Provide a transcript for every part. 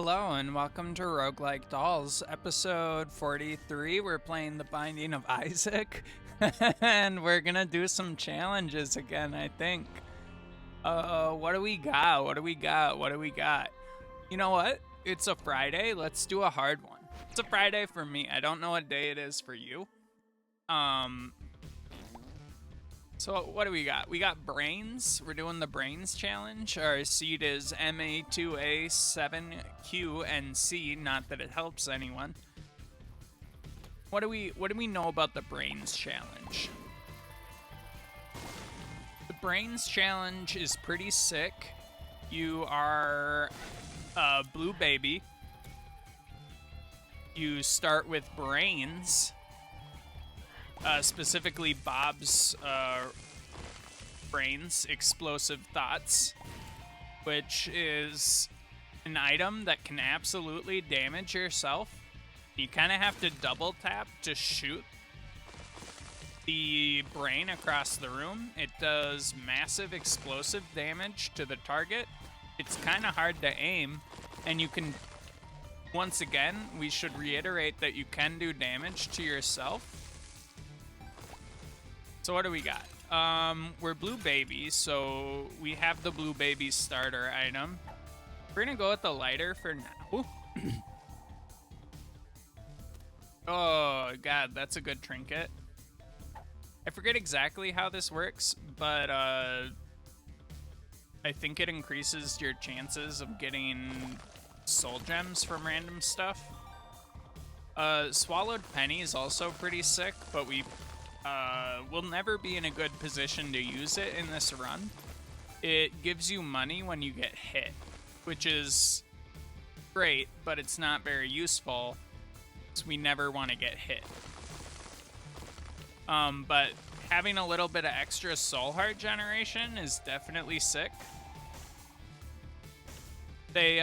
Hello and welcome to Roguelike Dolls, episode 43. We're playing The Binding of Isaac, and we're gonna do some challenges again, I think. What do we got? What do we got? You know what? It's a Friday. Let's do a hard one. It's a Friday for me. I don't know what day it is for you. So what do we got? We got Brains. We're doing the Brains challenge. Our seed is MA2A7QNC. Not that it helps anyone. What do we know about the Brains challenge? The Brains challenge is pretty sick. You are a blue baby. You start with brains. Specifically Bob's brains, explosive thoughts, which is an item that can absolutely damage yourself. You kind of have to double tap to shoot the brain across the room. It does massive explosive damage to the target. It's kind of hard to aim, and you can, once again, we should reiterate that you can do damage to yourself. So what do we got? We're blue babies, so we have the blue baby starter item. We're gonna go with the lighter for now. Oh god, that's a good trinket. I forget exactly how this works, but I think it increases your chances of getting soul gems from random stuff. Swallowed penny is also pretty sick, but we'll never be in a good position to use it in this run. It gives you money when you get hit, which is great, but it's not very useful, because we never want to get hit. But having a little bit of extra soul heart generation is definitely sick. They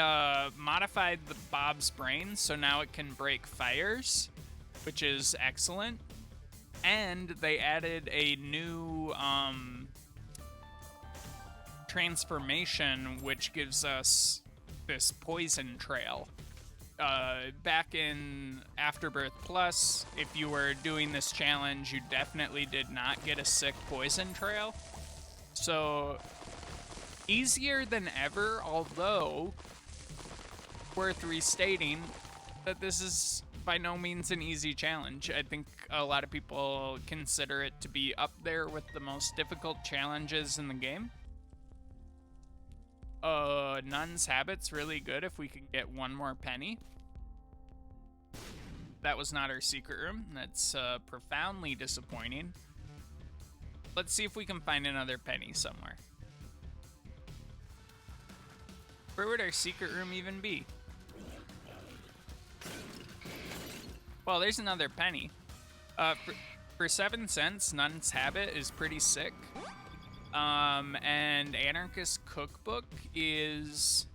modified the Bob's brain, so now it can break fires, which is excellent. And they added a new transformation, which gives us this poison trail. Back in Afterbirth Plus, if you were doing this challenge, you definitely did not get a sick poison trail. So, easier than ever, although worth restating that this is by no means an easy challenge. I think a lot of people consider it to be up there with the most difficult challenges in the game. Nun's Habit's really good if we can get one more penny. That was not our secret room. That's profoundly disappointing. Let's see if we can find another penny somewhere. Where would our secret room even be? Well, there's another penny. For 7 cents, Nun's Habit is pretty sick. And Anarchist Cookbook is...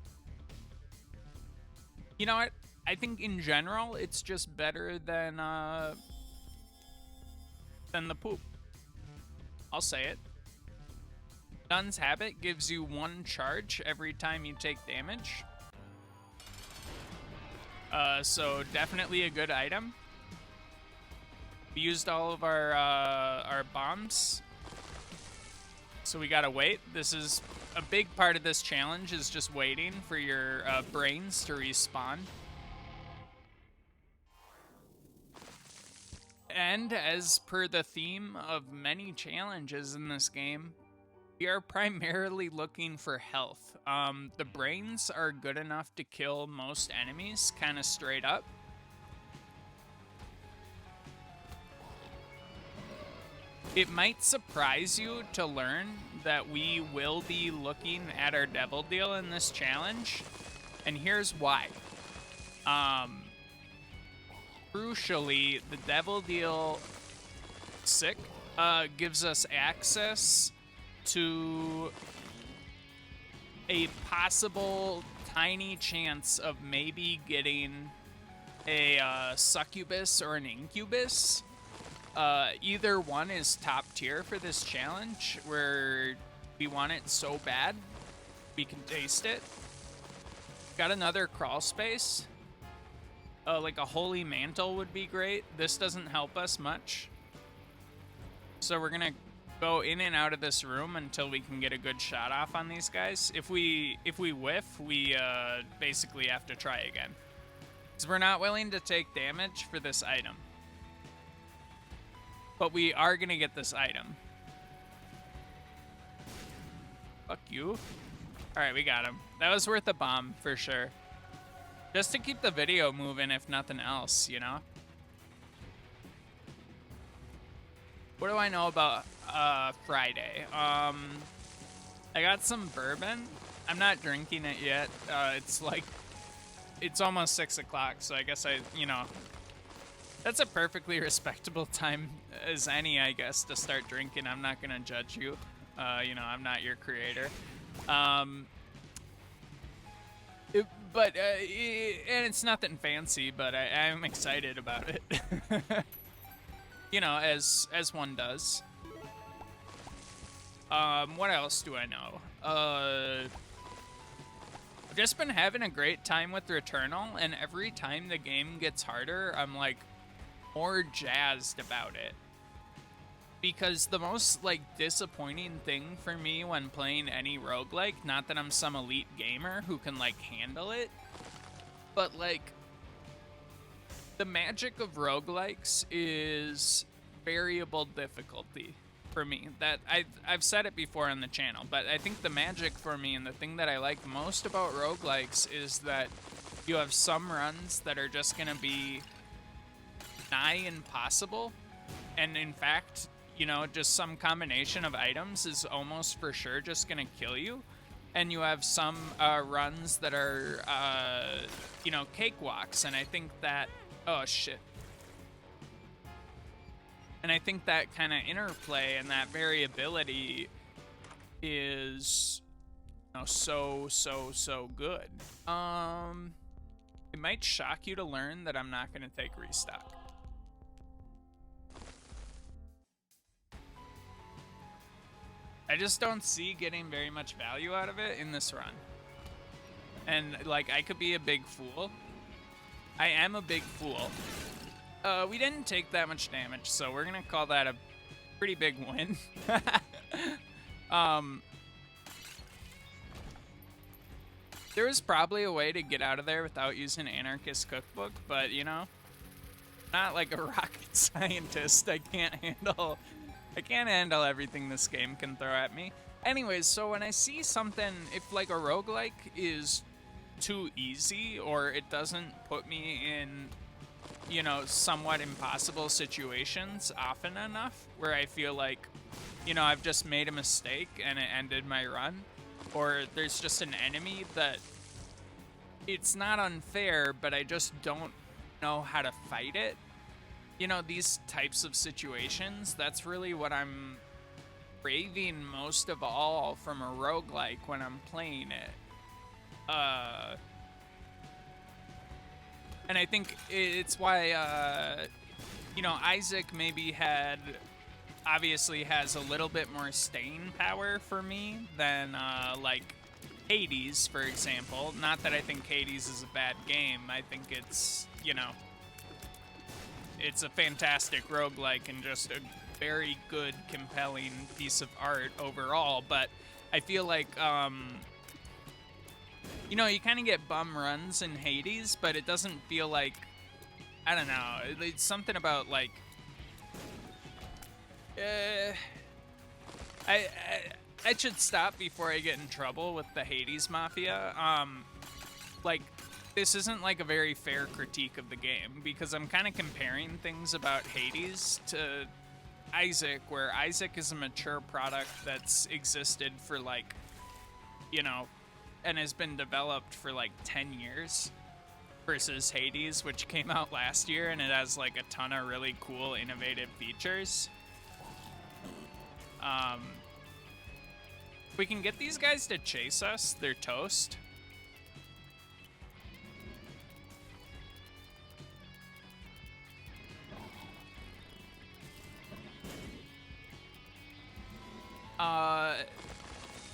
You know what? I think in general, it's just better than the poop. I'll say it. Nun's Habit gives you 1 charge every time you take damage. So definitely a good item. We used all of our bombs, so we gotta wait. This is a big part of this challenge, is just waiting for your brains to respawn. And as per the theme of many challenges in this game, we are primarily looking for health. The brains are good enough to kill most enemies, kind of straight up. It might surprise you to learn that we will be looking at our Devil Deal in this challenge, and here's why. Crucially, the Devil Deal gives us access to a possible tiny chance of maybe getting a succubus or an incubus. Either one is top tier for this challenge, where we want it so bad we can taste it. Got another crawl space. Like a holy mantle would be great. This doesn't help us much. So we're gonna go in and out of this room until we can get a good shot off on these guys. If we whiff, we basically have to try again. Because we're not willing to take damage for this item. But we are gonna get this item. Fuck you. Alright, we got him. That was worth a bomb, for sure. Just to keep the video moving, if nothing else, you know? What do I know about Friday? I got some bourbon. I'm not drinking it yet. It's almost 6 o'clock, so I guess that's a perfectly respectable time as any, I guess, to start drinking. I'm not gonna judge you. I'm not your creator. And it's nothing fancy, but I'm excited about it. As one does. What else do I know? I've just been having a great time with Returnal, and every time the game gets harder, I'm like more jazzed about it. Because the most disappointing thing for me when playing any roguelike, not that I'm some elite gamer who can handle it, but the magic of roguelikes is variable difficulty for me. That I've said it before on the channel, but I think the magic for me and the thing that I like most about roguelikes is that you have some runs that are just gonna be nigh impossible, and in fact, just some combination of items is almost for sure just gonna kill you. And you have some runs that are, cakewalks. And I think that, oh shit. And I think that kind of interplay and that variability is, so good. It might shock you to learn that I'm not gonna take restock. I just don't see getting very much value out of it in this run. And, I could be a big fool. I am a big fool. We didn't take that much damage, so we're gonna call that a pretty big win. There was probably a way to get out of there without using Anarchist Cookbook, but, not like a rocket scientist. I can't handle everything this game can throw at me. Anyways, so when I see something, if a roguelike is too easy or it doesn't put me in, somewhat impossible situations often enough where I feel like, I've just made a mistake and it ended my run, or there's just an enemy that it's not unfair, but I just don't know how to fight it. These types of situations, that's really what I'm craving most of all from a roguelike when I'm playing it. And I think it's why, Isaac maybe obviously has a little bit more staying power for me than, Hades, for example. Not that I think Hades is a bad game. I think it's, it's a fantastic roguelike and just a very good, compelling piece of art overall, but I feel like, you kind of get bum runs in Hades, but it doesn't feel like, I don't know, it's something about, I should stop before I get in trouble with the Hades Mafia. This isn't a very fair critique of the game, because I'm kind of comparing things about Hades to Isaac, where Isaac is a mature product that's existed for and has been developed for 10 years, versus Hades, which came out last year and it has a ton of really cool, innovative features. If we can get these guys to chase us, they're toast.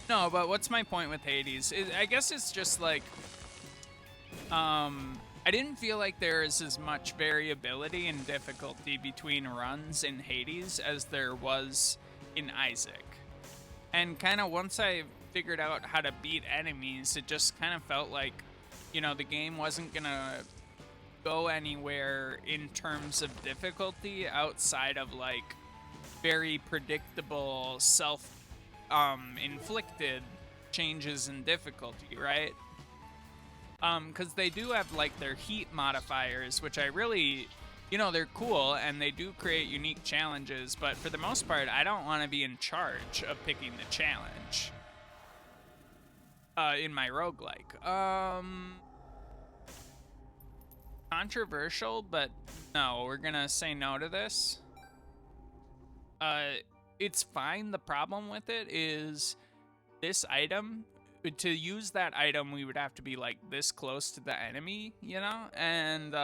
No, but what's my point with Hades? I guess it's just I didn't feel like there is as much variability and difficulty between runs in Hades as there was in Isaac. And kind of once I figured out how to beat enemies, it just kind of felt like, you know, the game wasn't gonna go anywhere in terms of difficulty outside of like very predictable self inflicted changes in difficulty, right? Because they do have like their heat modifiers, which I really, you know, they're cool and they do create unique challenges, but for the most part, I don't want to be in charge of picking the challenge in my roguelike. Controversial, but no, we're gonna say no to this. It's fine. The problem with it is this item, to use that item, we would have to be like this close to the enemy, you know? And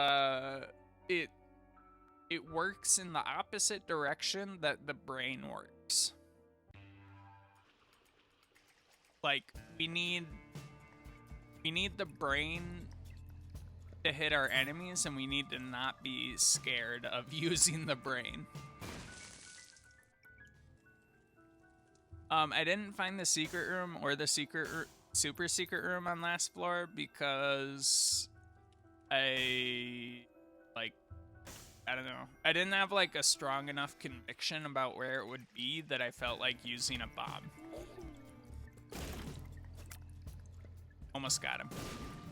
it works in the opposite direction that the brain works. Like we need the brain to hit our enemies, and we need to not be scared of using the brain. I didn't find the secret room or the super secret room on last floor because I don't know. I didn't have like a strong enough conviction about where it would be that I felt like using a bomb. Almost got him.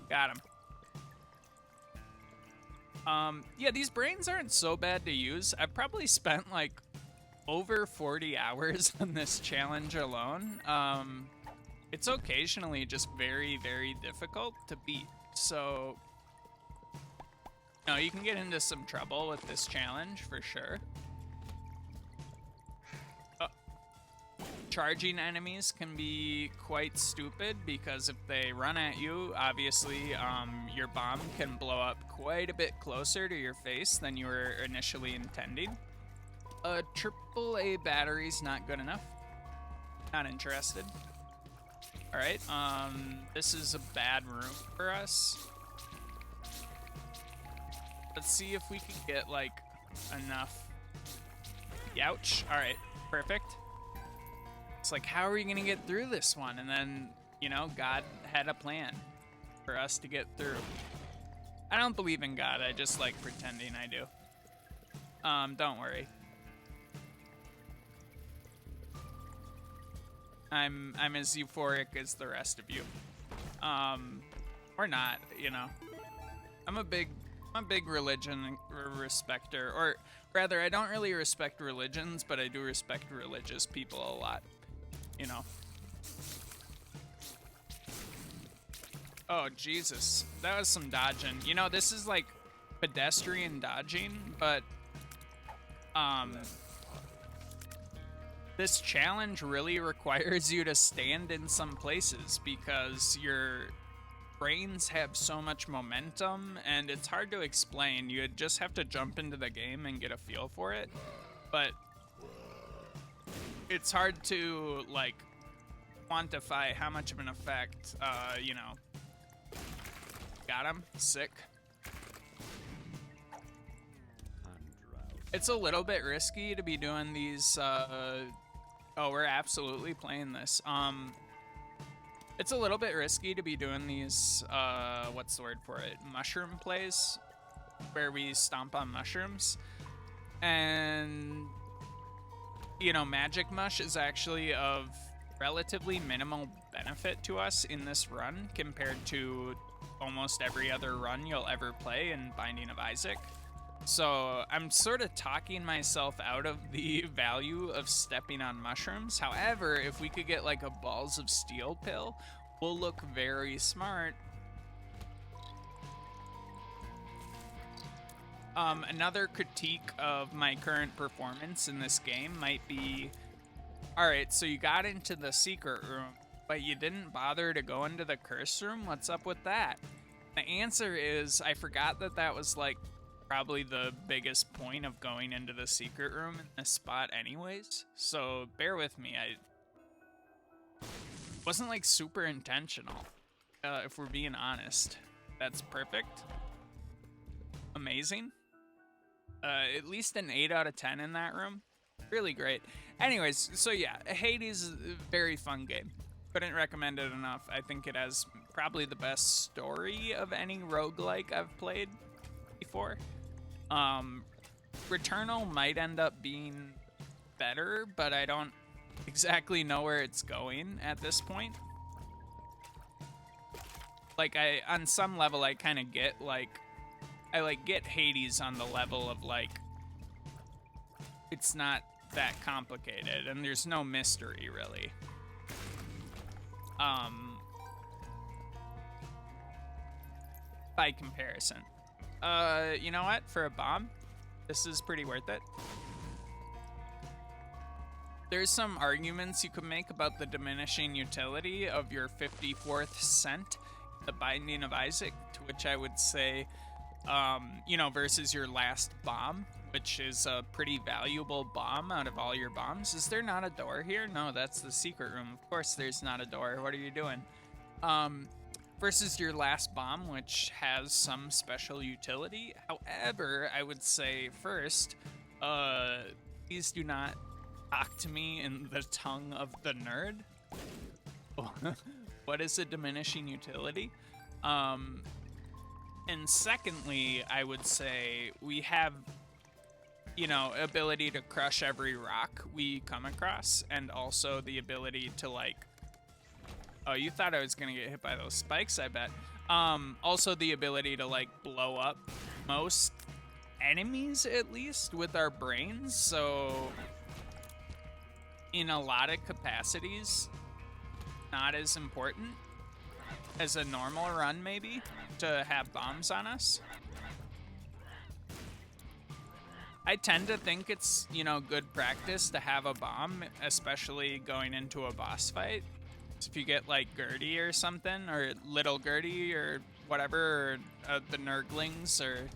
Got him. Yeah, these brains aren't so bad to use. I've probably spent like over 40 hours on this challenge alone. It's occasionally just very, very difficult to beat. So, no, you can get into some trouble with this challenge for sure. Charging enemies can be quite stupid because if they run at you, obviously your bomb can blow up quite a bit closer to your face than you were initially intending. A AAA battery's not good enough. Not interested. Alright, this is a bad room for us. Let's see if we can get, like, enough. Youch. Alright, perfect. It's like, how are we gonna get through this one? And then, you know, God had a plan for us to get through. I don't believe in God, I just like pretending I do. Don't worry. I'm as euphoric as the rest of you. Or not, you know. I'm a big religion respecter, or rather, I don't really respect religions, but I do respect religious people a lot, you know. Oh, Jesus. That was some dodging. You know, this is like pedestrian dodging, but this challenge really requires you to stand in some places because your brains have so much momentum and it's hard to explain. You just have to jump into the game and get a feel for it. But it's hard to, like, quantify how much of an effect, you know. Got him. Sick. It's a little bit risky to be doing these, oh, we're absolutely playing this. It's a little bit risky to be doing these, what's the word for it? Mushroom plays, where we stomp on mushrooms. And, you know, Magic Mush is actually of relatively minimal benefit to us in this run compared to almost every other run you'll ever play in Binding of Isaac. So I'm sort of talking myself out of the value of stepping on mushrooms. However, if we could get like a Balls of Steel pill, we'll look very smart. Another critique of my current performance in this game might be, alright, so you got into the secret room, but you didn't bother to go into the curse room? What's up with that? The answer is, I forgot that that was like probably the biggest point of going into the secret room in this spot anyways, so bear with me. I wasn't like super intentional, if we're being honest. That's perfect. Amazing. At least an 8 out of 10 in that room. Really great. Anyways, so yeah, Hades is a very fun game. Couldn't recommend it enough. I think it has probably the best story of any roguelike I've played before. Returnal might end up being better, but I don't exactly know where it's going at this point. Like, on some level, I kind of get, like, I get Hades on the level of, like, it's not that complicated, and there's no mystery, really. By comparison. You know what? For a bomb, this is pretty worth it. There's some arguments you could make about the diminishing utility of your 54th cent, the Binding of Isaac, to which I would say, you know, versus your last bomb, which is a pretty valuable bomb out of all your bombs. Is there not a door here? No, that's the secret room. Of course there's not a door. What are you doing? Versus your last bomb, which has some special utility. However, I would say first, please do not talk to me in the tongue of the nerd. What is a diminishing utility? And secondly, I would say we have, you know, ability to crush every rock we come across, and also the ability to, like, oh, you thought I was gonna get hit by those spikes, I bet. Also the ability to, like, blow up most enemies, at least, with our brains. So in a lot of capacities, not as important as a normal run, maybe, to have bombs on us. I tend to think it's, you know, good practice to have a bomb, especially going into a boss fight. So if you get, like, Gertie or something, or Little Gertie or whatever, or the Nurglings, or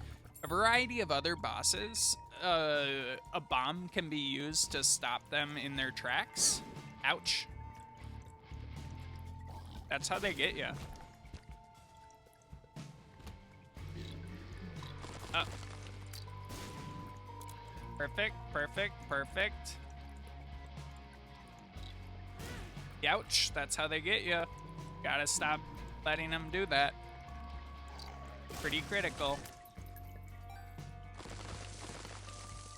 a variety of other bosses, a bomb can be used to stop them in their tracks. Ouch. That's how they get you. Perfect, perfect, perfect. Ouch, that's how they get you. Gotta stop letting them do that. Pretty critical.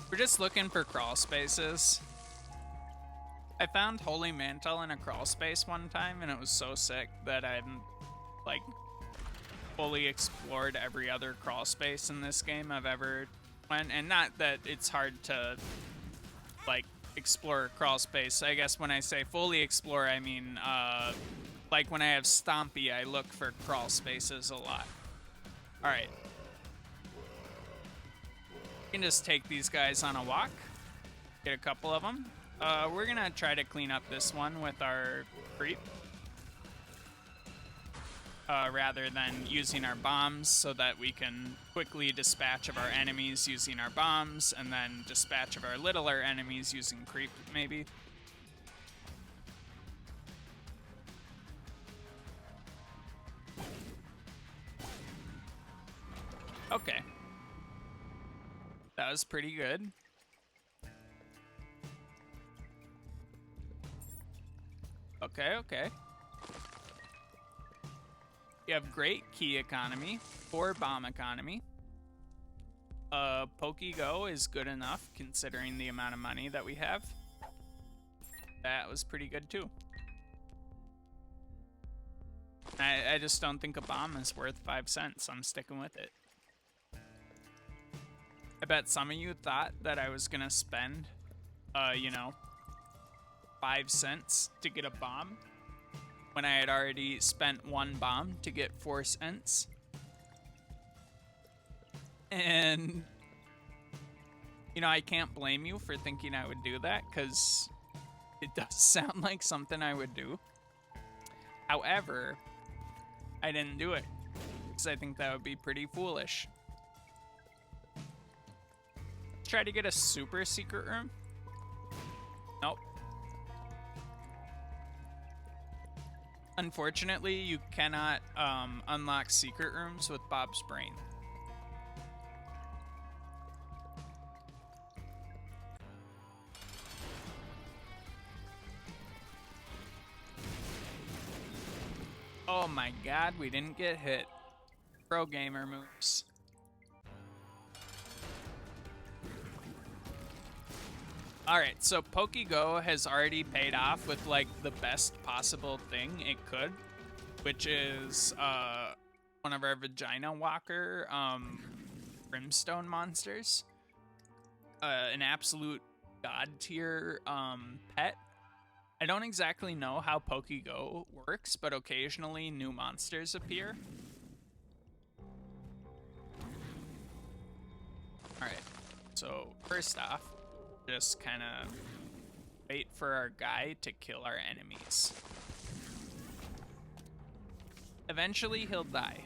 We're just looking for crawl spaces. I found Holy Mantle in a crawl space one time, and it was so sick that I'd, like, fully explored every other crawl space in this game I've ever went. And not that it's hard to, like, explore a crawl space. I guess when I say fully explore, I mean, like, when I have Stompy, I look for crawl spaces a lot. Alright. We can just take these guys on a walk. Get a couple of them. We're gonna try to clean up this one with our creep. Rather than using our bombs, so that we can quickly dispatch of our enemies using our bombs, and then dispatch of our littler enemies using creep, maybe. Okay. That was pretty good. Okay, okay. You have great key economy, 4 bomb economy. PokeGo is good enough considering the amount of money that we have. That was pretty good too. I just don't think a bomb is worth 5 cents. I'm sticking with it. I bet some of you thought that I was gonna spend, you know, 5 cents to get a bomb, when I had already spent 1 bomb to get 4 cents. And, you know, I can't blame you for thinking I would do that, because it does sound like something I would do. However, I didn't do it, because I think that would be pretty foolish. Try to get a super secret room. Nope. Unfortunately, you cannot unlock secret rooms with Bob's Brain. Oh my god, we didn't get hit. Pro gamer moves. Alright, so PokeGo has already paid off with like the best possible thing it could, which is one of our Vagina Walker Brimstone monsters. An absolute god tier pet. I don't exactly know how PokeGo works, but occasionally new monsters appear. Alright, so first off, just kind of wait for our guy to kill our enemies. Eventually he'll die.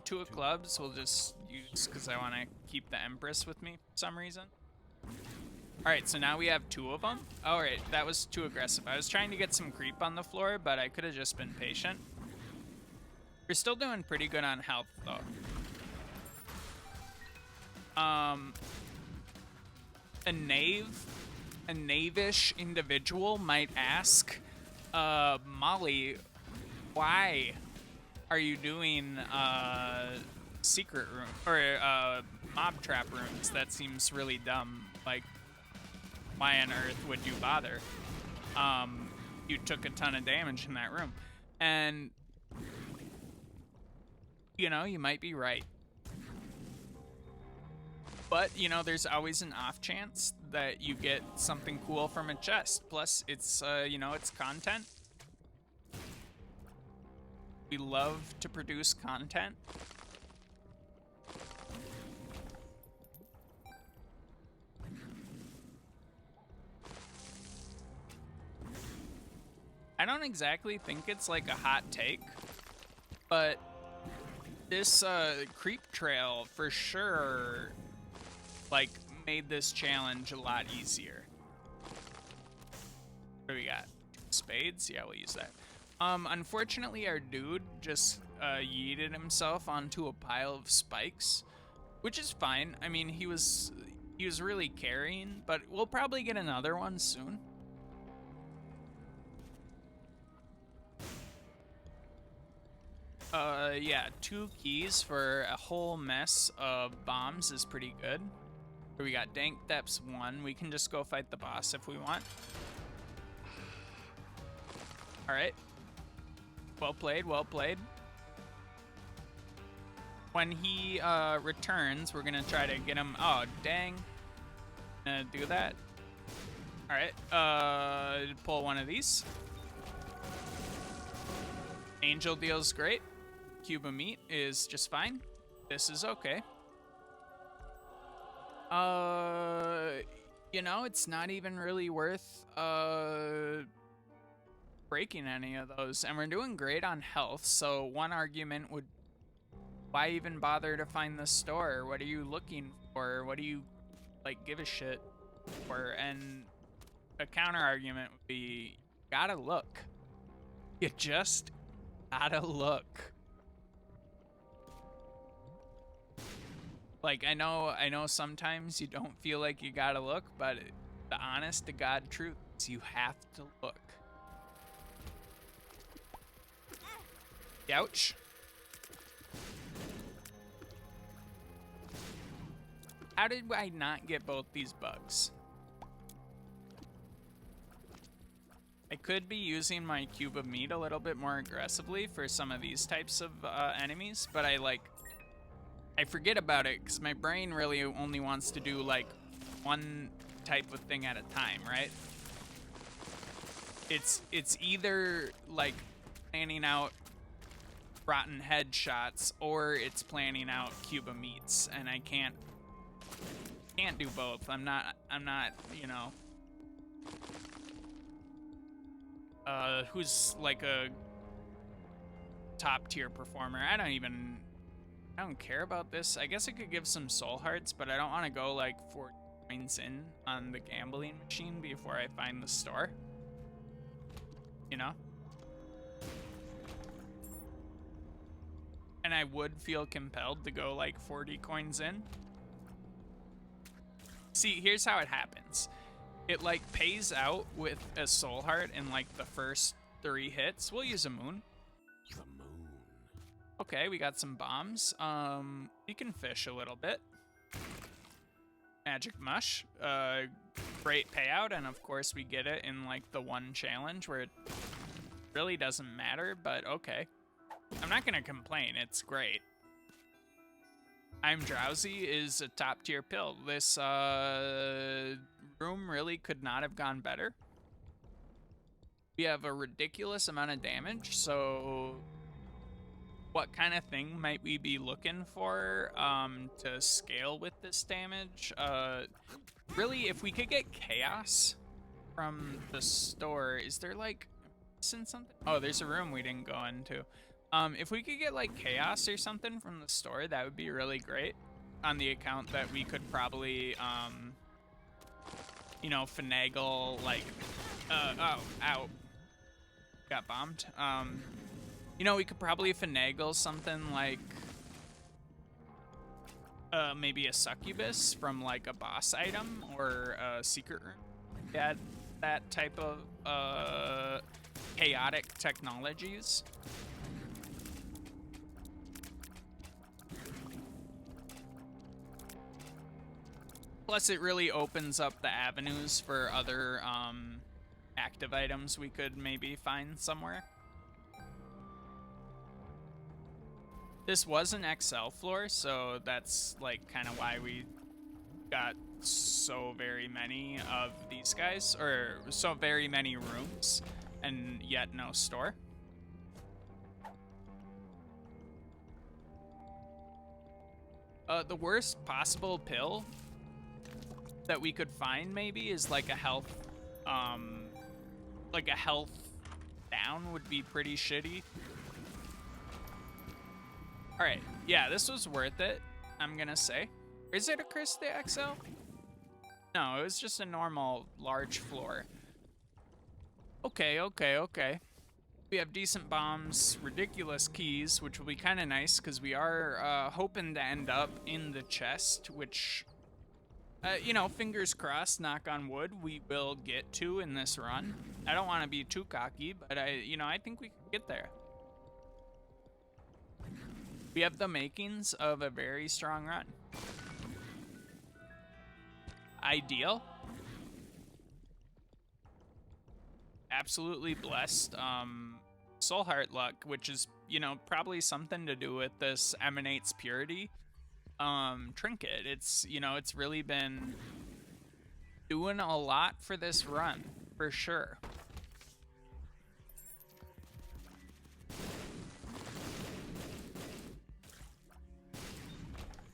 Two of clubs we'll just use because I want to keep the Empress with me for some reason. Alright, so now we have two of them. Alright, that was too aggressive. I was trying to get some creep on the floor, but I could have just been patient. We're still doing pretty good on health, though. A knave-ish individual might ask, Molly, why are you doing secret room or mob trap rooms? That seems really dumb. Like, why on earth would you bother? You took a ton of damage in that room, and you know, you might be right. But, you know, there's always an off chance that you get something cool from a chest. Plus, it's, you know, it's content. We love to produce content. I don't exactly think it's like a hot take, but this creep trail for sure like made this challenge a lot easier. What do we got? Spades? Yeah, we'll use that. Unfortunately our dude just yeeted himself onto a pile of spikes, which is fine. I mean, he was really carrying, but we'll probably get another one soon. Yeah, 2 keys for a whole mess of bombs is pretty good. We got Dank Depths 1. We can just go fight the boss if we want. Alright. Well played, well played. When he returns, we're gonna try to get him. Oh, dang. Gonna do that. Alright, pull one of these. Angel deals great. Cube of meat is just fine. This is okay. You know, it's not even really worth breaking any of those, and we're doing great on health. So one argument would, why even bother to find the store? What are you looking for? What do you like give a shit for? And a counter argument would be, gotta look. You just gotta look. Like, I know sometimes you don't feel like you gotta look, but the honest to God truth is you have to look. Ouch. How did I not get both these bugs? I could be using my cube of meat a little bit more aggressively for some of these types of enemies, but I forget about it because my brain really only wants to do like one type of thing at a time, right? It's either like planning out rotten headshots or it's planning out cube of meats, and I can't do both. I'm not, you know, who's like a top tier performer. I don't care about this. I guess I could give some soul hearts, but I don't want to go like 4 coins in on the gambling machine before I find the store. You know? and I would feel compelled to go like 40 coins in. See, here's how it happens. It like pays out with a soul heart in like the first 3 hits. We'll use a moon. The moon. Okay, we got some bombs. We can fish a little bit. Magic mush. Great payout, and of course we get it in like the one challenge where it really doesn't matter, but okay. I'm not gonna complain, it's great. I'm Drowsy is a top tier pill. This room really could not have gone better. We have a ridiculous amount of damage, so what kind of thing might we be looking for to scale with this damage? Really, if we could get chaos from the store, is there like something? Oh, there's a room we didn't go into. If we could get like chaos or something from the store, that would be really great. On the account that we could probably, you know, finagle like, oh, ow, got bombed. You know, we could probably finagle something like, maybe a succubus from like a boss item or a secret room. Yeah, that type of chaotic technologies. Plus, it really opens up the avenues for other active items we could maybe find somewhere. This was an XL floor, so that's like kind of why we got so very many of these guys, or so very many rooms, and yet no store. The worst possible pill that we could find maybe is like a health down would be pretty shitty. All right, yeah, this was worth it, I'm gonna say. Is it a Chris the XL? No, it was just a normal large floor. Okay. We have decent bombs, ridiculous keys, which will be kind of nice because we are hoping to end up in the chest, which, you know, fingers crossed, knock on wood, we will get to in this run. I don't want to be too cocky, but I think we can get there. We have the makings of a very strong run. Ideal. Absolutely blessed. Soul Heart luck, which is, you know, probably something to do with this Emanates Purity trinket. It's, you know, it's really been doing a lot for this run, for sure.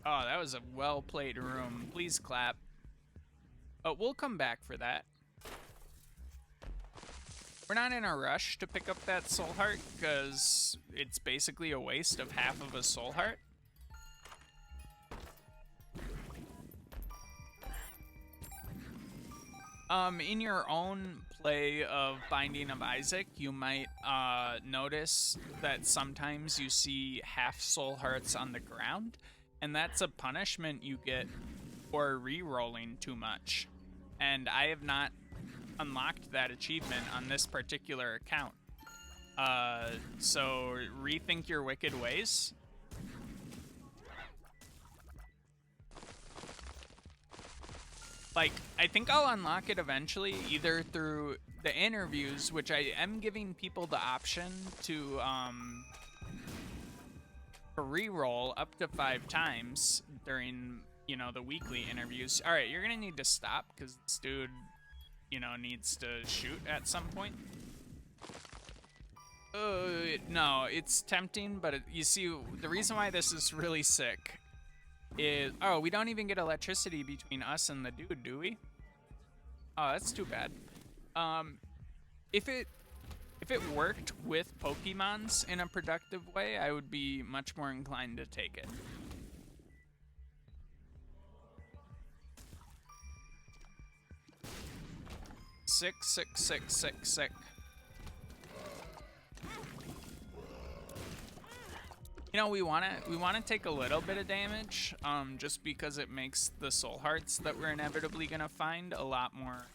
Oh, that was a well-played room. Please clap. Oh, we'll come back for that. We're not in a rush to pick up that soul heart because it's basically a waste of half of a soul heart. In your own play of Binding of Isaac, you might notice that sometimes you see half soul hearts on the ground, and that's a punishment you get for re-rolling too much. And I have not unlocked that achievement on this particular account. So rethink your wicked ways. Like, I think I'll unlock it eventually, either through the interviews, which I am giving people the option to re-roll up to 5 times during, you know, the weekly interviews. All right, you're gonna need to stop because this dude, you know, needs to shoot at some point. No, it's tempting, but you see, the reason why this is really sick is, oh, we don't even get electricity between us and the dude, do we? Oh, that's too bad. If it worked with Pokemons in a productive way, I would be much more inclined to take it. Sick. You know, we wanna take a little bit of damage, just because it makes the soul hearts that we're inevitably gonna find a lot more,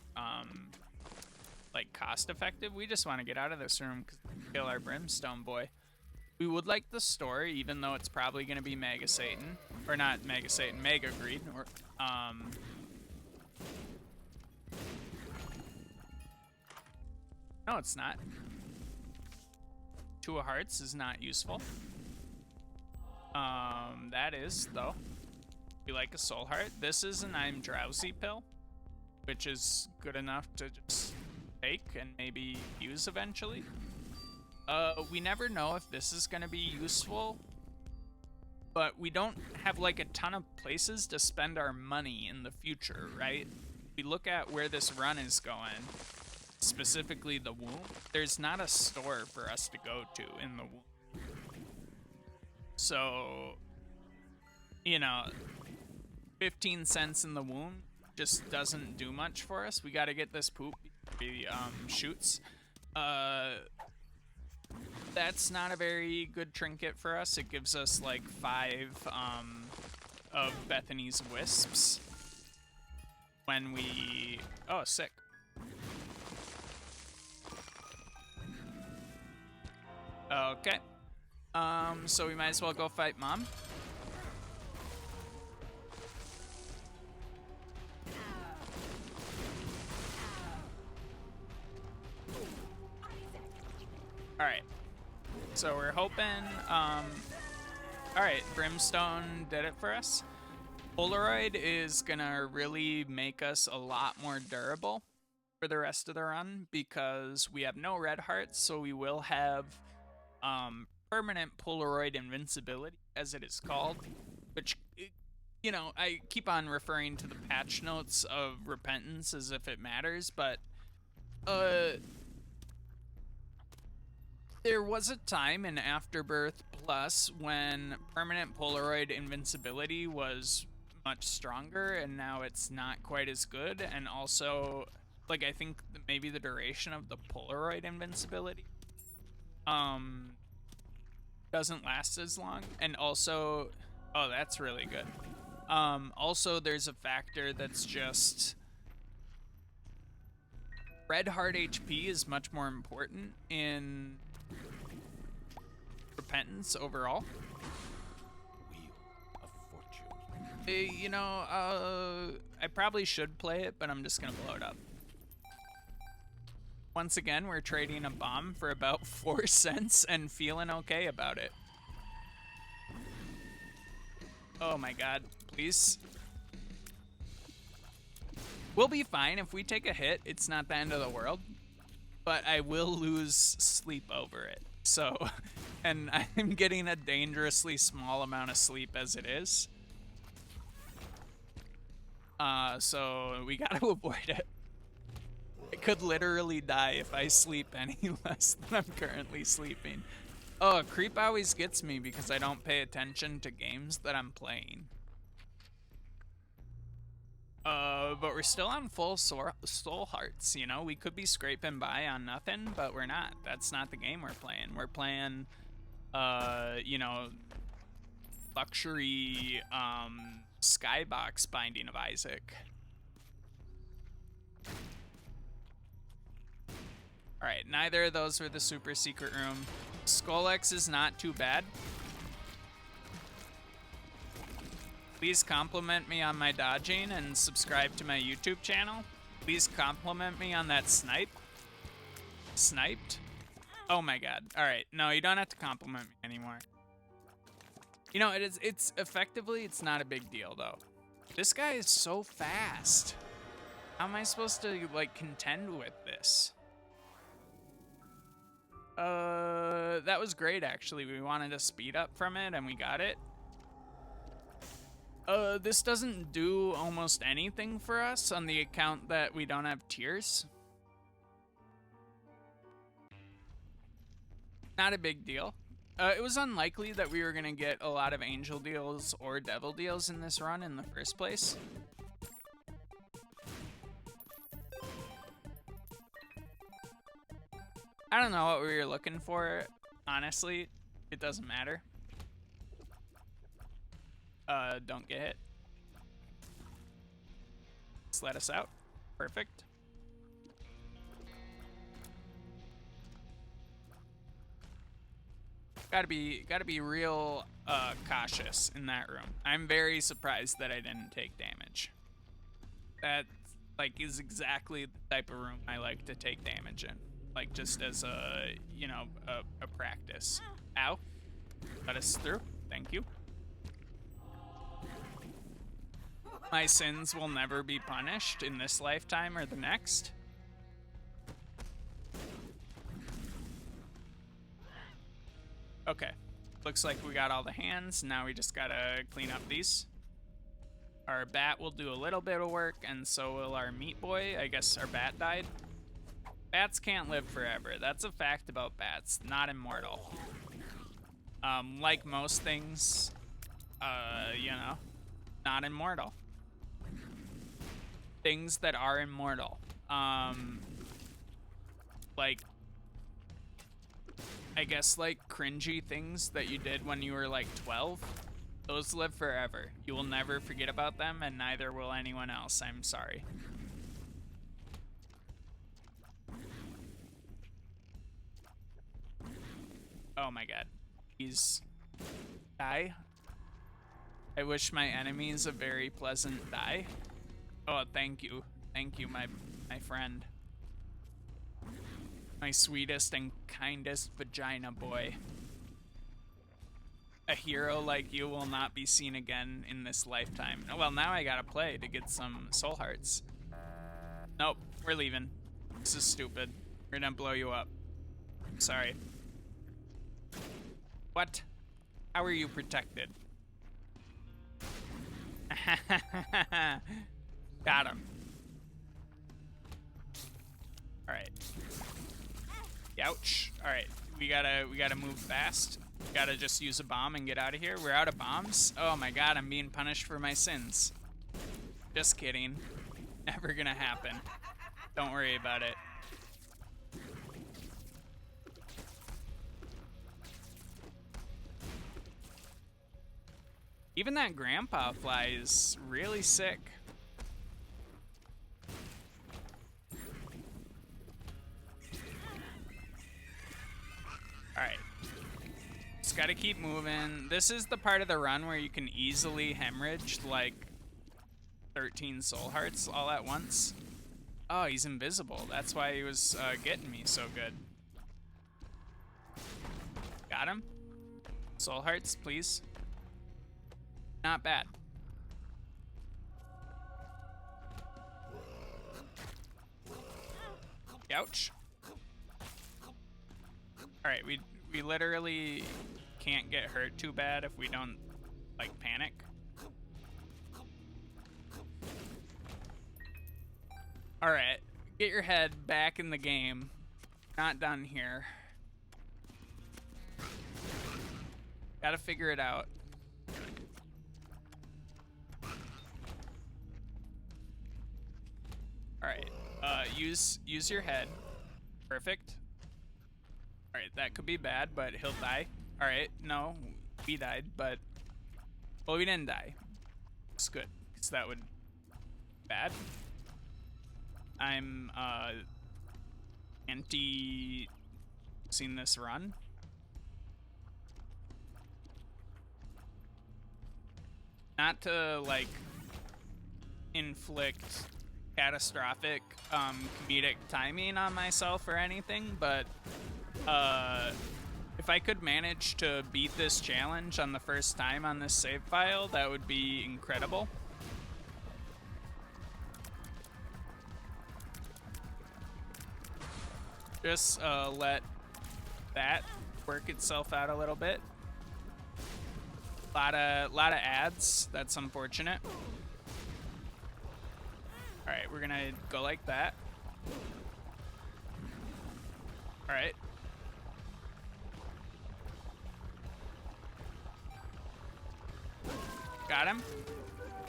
like cost effective. We just want to get out of this room, kill our Brimstone boy. We would like the story, even though it's probably gonna be Mega Satan, or not Mega Satan, Mega Greed, or no, it's not. Two of Hearts is not useful. That is, though. We like a Soul Heart. This is an I'm Drowsy pill, which is good enough to just take and maybe use eventually. We never know if this is gonna be useful, but we don't have like a ton of places to spend our money in the future, right? We look at where this run is going, specifically the womb. There's not a store for us to go to in the womb. So, you know, 15 cents in the womb just doesn't do much for us. We gotta get this poop shoots. That's not a very good trinket for us. It gives us like 5 of Bethany's wisps when we... Oh, sick. Okay. So we might as well go fight Mom. Alright. So we're hoping, alright, Brimstone did it for us. Polaroid is gonna really make us a lot more durable for the rest of the run because we have no red hearts, so we will have permanent Polaroid invincibility, as it is called, which, you know, I keep on referring to the patch notes of Repentance as if it matters, but there was a time in Afterbirth Plus when permanent Polaroid invincibility was much stronger, and now it's not quite as good. And also, like, I think maybe the duration of the Polaroid invincibility doesn't last as long. And also, oh, that's really good. Also, there's a factor that's just red heart HP is much more important in Repentance overall. Wheel of Fortune. You know, I probably should play it, but I'm just gonna blow it up. Once again, we're trading a bomb for about 4 cents and feeling okay about it. Oh my god, please. We'll be fine. If we take a hit, it's not the end of the world. But I will lose sleep over it. So, and I'm getting a dangerously small amount of sleep as it is. So we gotta avoid it. I could literally die if I sleep any less than I'm currently sleeping. Oh, creep always gets me because I don't pay attention to games that I'm playing. But we're still on full soul hearts, you know? We could be scraping by on nothing, but we're not. That's not the game we're playing. We're playing, you know, luxury, skybox Binding of Isaac. Alright, neither of those were the super secret room. Skull-X is not too bad. Please compliment me on my dodging and subscribe to my YouTube channel. Please compliment me on that snipe. Sniped? Oh my god. Alright, no, you don't have to compliment me anymore. You know, it's effectively, it's not a big deal though. This guy is so fast. How am I supposed to, like, contend with this? That was great, actually. We wanted a speed up from it, and we got it. This doesn't do almost anything for us on the account that we don't have tears. Not a big deal. It was unlikely that we were gonna get a lot of angel deals or devil deals in this run in the first place. I don't know what we were looking for. Honestly, it doesn't matter. Don't get hit. Just let us out. Perfect. Gotta be real cautious in that room. I'm very surprised that I didn't take damage. That like is exactly the type of room I like to take damage in. Like just as a, you know, a practice. Ow. Let us through. Thank you. My sins will never be punished in this lifetime or the next. Okay, looks like we got all the hands. Now we just gotta clean up these. Our bat will do a little bit of work, and so will our meat boy. I guess our bat died. Bats can't live forever. That's a fact about bats. Not immortal. Like most things, you know, not immortal. Things that are immortal. Like, I guess like cringy things that you did when you were like 12, those live forever. You will never forget about them, and neither will anyone else. I'm sorry. Oh my god. He's... Die? I wish my enemies a very pleasant die. Oh, thank you. Thank you, my friend. My sweetest and kindest vagina boy. A hero like you will not be seen again in this lifetime. Well, now I gotta play to get some soul hearts. Nope, we're leaving. This is stupid. We're gonna blow you up. Sorry. What? How are you protected? Got him. Alright. Ouch. Alright. We gotta move fast. Gotta just use a bomb and get out of here. We're out of bombs? Oh my god, I'm being punished for my sins. Just kidding. Never gonna happen. Don't worry about it. Even that grandpa fly is really sick. Alright. Just gotta keep moving. This is the part of the run where you can easily hemorrhage like 13 soul hearts all at once. Oh, he's invisible. That's why he was getting me so good. Got him. Soul hearts, please. Not bad. Ouch. Alright, we literally can't get hurt too bad if we don't, like, panic. Alright, get your head back in the game. Not done here. Gotta figure it out. Alright, use your head. Perfect. Alright, that could be bad, but he'll die. Alright, no, we died, but... Well, we didn't die. It's good, because that would... Bad. I'm, anti-seeing this run. Not to, like, inflict catastrophic comedic timing on myself or anything, but if I could manage to beat this challenge on the first time on this save file, that would be incredible. Just let that work itself out a little bit. Lot of ads. That's unfortunate. Alright, we're gonna go like that. Alright. Got him.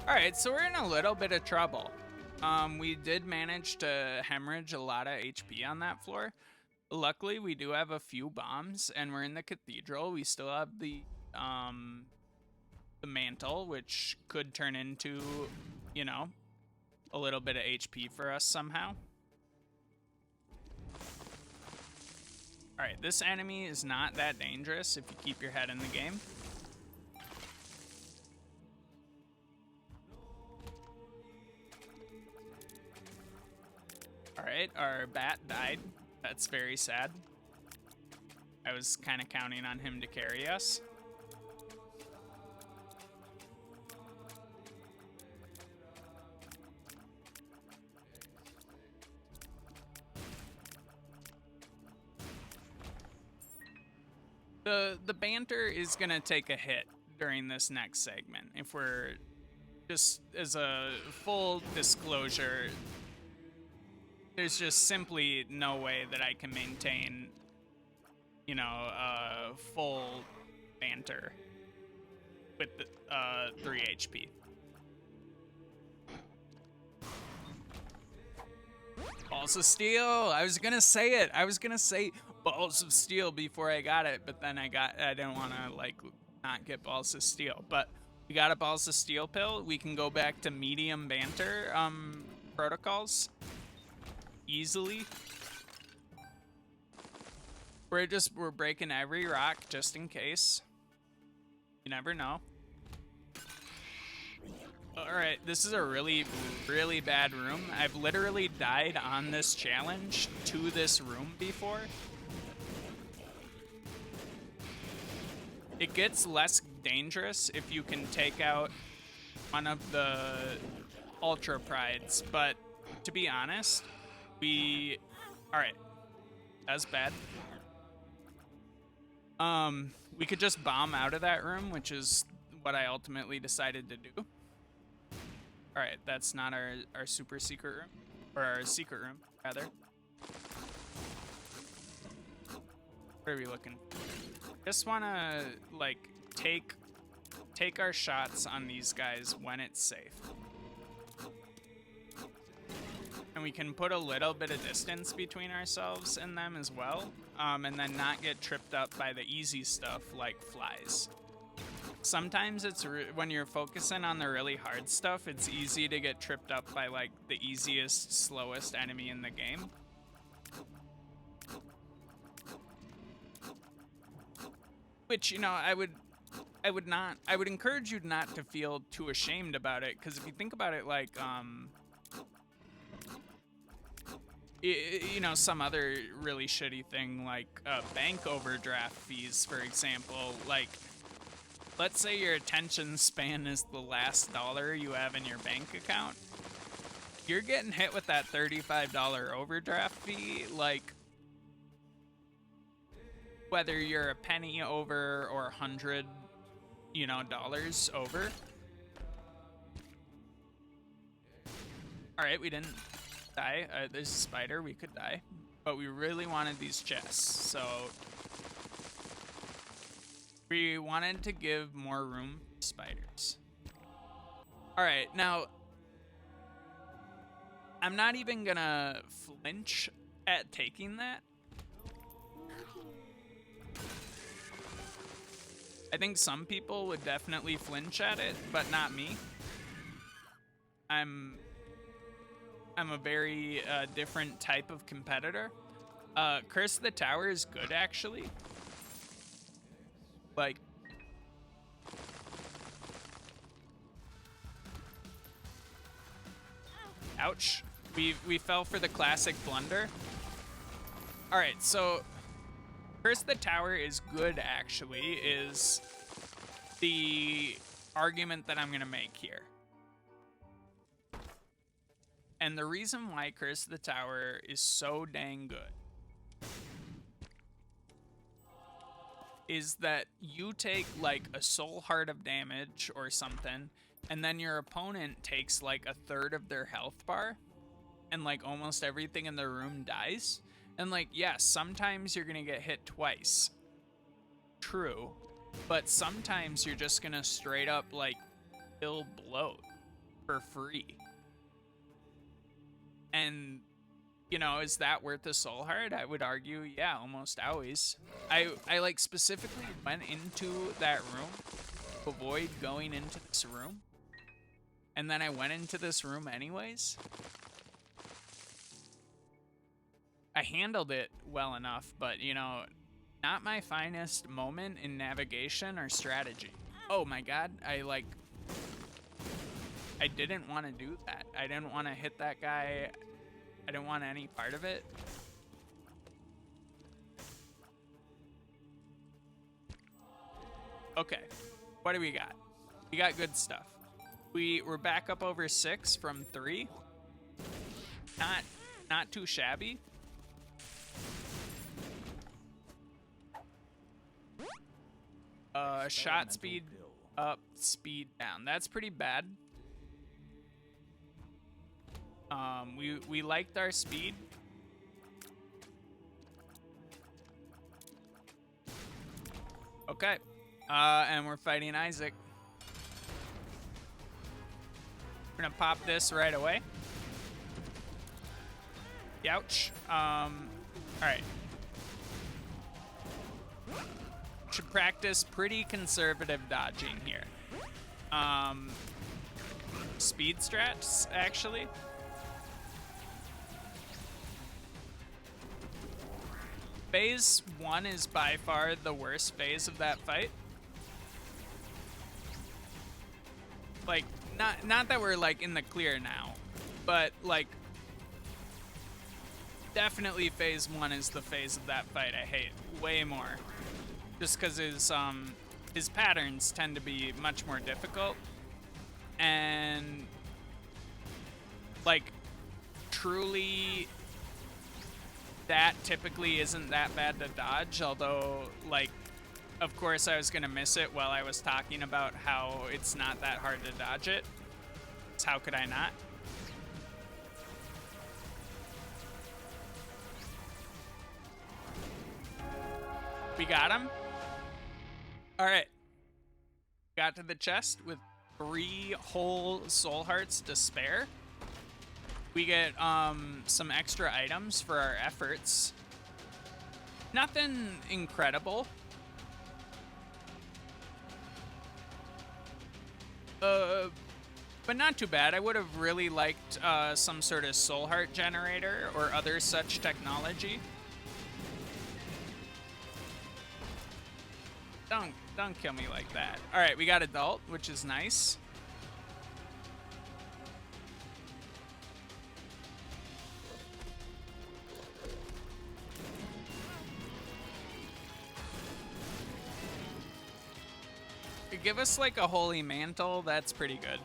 Alright, so we're in a little bit of trouble. We did manage to hemorrhage a lot of HP on that floor. Luckily, we do have a few bombs, and we're in the cathedral. We still have the mantle mantle, which could turn into, you know, a little bit of HP for us somehow. Alright, this enemy is not that dangerous if you keep your head in the game. Alright, our bat died. That's very sad. I was kind of counting on him to carry us. The banter is gonna take a hit during this next segment. If we're just, as a full disclosure, there's just simply no way that I can maintain, you know, full banter with the 3 HP. Balls of Steel! I was gonna say it! I was gonna say Balls of Steel before I got it, but then I didn't want to, like, not get Balls of Steel. But we got a Balls of Steel pill. We can go back to medium banter protocols easily. We're breaking every rock just in case. You never know. Alright, this is a really, really bad room. I've literally died on this challenge to this room before. It gets less dangerous if you can take out one of the Ultra Prides, but to be honest, alright, that's bad. We could just bomb out of that room, which is what I ultimately decided to do. Alright, that's not our super secret room, or our secret room, rather. Where are we looking? Just wanna, like, take our shots on these guys when it's safe. And we can put a little bit of distance between ourselves and them as well, and then not get tripped up by the easy stuff like flies. Sometimes it's when you're focusing on the really hard stuff, it's easy to get tripped up by, like, the easiest, slowest enemy in the game. Which, you know, I would encourage you not to feel too ashamed about it, because if you think about it, like, you know, some other really shitty thing, like bank overdraft fees, for example. Like, let's say your attention span is the last dollar you have in your bank account. You're getting hit with that $35 overdraft fee, like, whether you're a penny over or 100, you know, dollars over. All right, we didn't die. There's a spider, we could die, but we really wanted these chests, so we wanted to give more room for spiders. All right, now I'm not even gonna flinch at taking that. I think some people would definitely flinch at it, but not me. I'm a very different type of competitor. Curse of the Tower is good, actually. Like, ouch. We fell for the classic blunder. All right, so Curse of the Tower is good, actually, is the argument that I'm going to make here. And the reason why Curse of the Tower is so dang good is that you take, like, a soul heart of damage or something, and then your opponent takes, like, a third of their health bar, and, like, almost everything in the room dies. And, like, yes, sometimes you're gonna get hit twice. True. But sometimes you're just gonna straight up, like, kill bloat for free. And, you know, is that worth a soul heart? I would argue, yeah, almost always. I like, specifically went into that room avoid going into this room. And then I went into this room anyways. I handled it well enough, but you know, not my finest moment in navigation or strategy. Oh my god, I didn't want to do that. I didn't want to hit that guy. I didn't want any part of it. Okay, what do we got? We got good stuff. We're back up over 6 from 3. Not too shabby. Shot speed up, speed down. That's pretty bad. We liked our speed. Okay. And we're fighting Isaac. We're gonna pop this right away. Youch. Alright. Should practice pretty conservative dodging here. Speed strats, actually. Phase 1 is by far the worst phase of that fight. Like, not that we're like in the clear now, but like definitely phase 1 is the phase of that fight I hate way more. Just because his patterns tend to be much more difficult. And like truly that typically isn't that bad to dodge, although like of course I was gonna miss it while I was talking about how it's not that hard to dodge it. So how could I not? We got him. All right. Got to the chest with 3 whole soul hearts to spare. We get some extra items for our efforts. Nothing incredible. But not too bad. I would have really liked some sort of soul heart generator or other such technology. Don't kill me like that. All right, we got adult, which is nice. Could give us like a holy mantle. That's pretty good.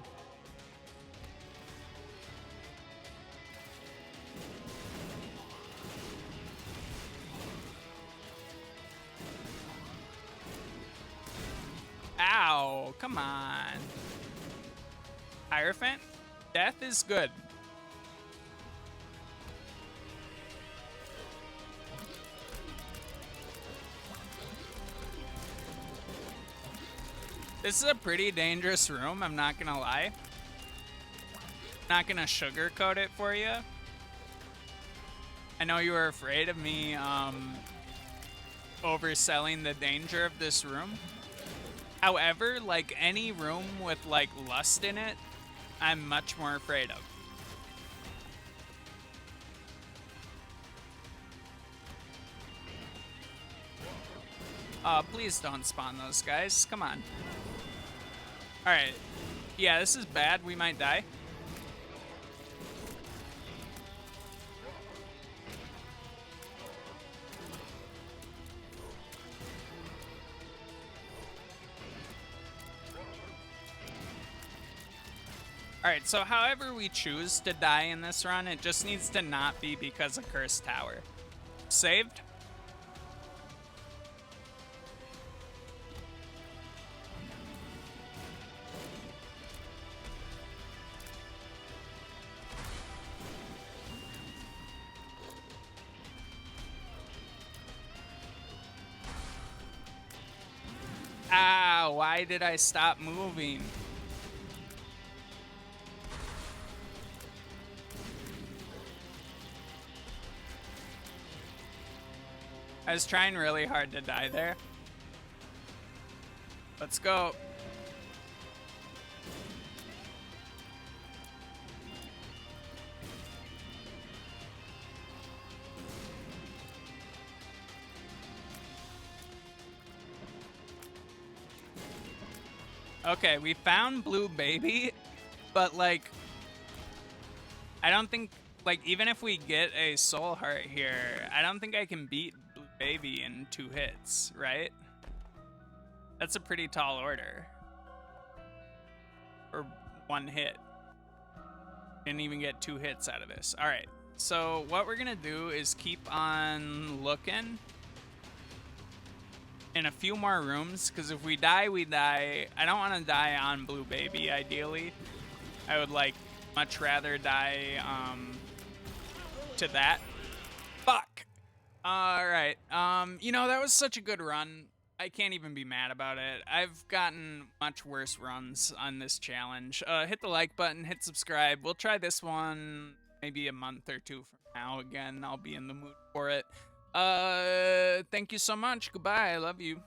Ow, come on. Hierophant? Death is good. This is a pretty dangerous room, I'm not gonna lie. Not gonna sugarcoat it for you. I know you were afraid of me overselling the danger of this room. However, like any room with like lust in it, I'm much more afraid of. Please don't spawn those guys. Come on. Alright. Yeah, this is bad. We might die. Alright, so however we choose to die in this run, it just needs to not be because of Cursed Tower. Saved? Ah, why did I stop moving? I was trying really hard to die there. Let's go. Okay, we found Blue Baby, but like, I don't think, like, even if we get a Soul Heart here, I don't think I can beat Blue Baby in 2 hits, right? That's a pretty tall order. Or 1 hit. Didn't even get 2 hits out of this. All right, so what we're gonna do is keep on looking in a few more rooms, because if we die, we die. I don't want to die on Blue Baby, ideally. I would, like, much rather die to that. Fuck! Alright, you know, that was such a good run. I can't even be mad about it. I've gotten much worse runs on this challenge. Hit the like button, hit subscribe. We'll try this one maybe a month or 2 from now. Again, I'll be in the mood for it. Thank you so much. Goodbye. I love you.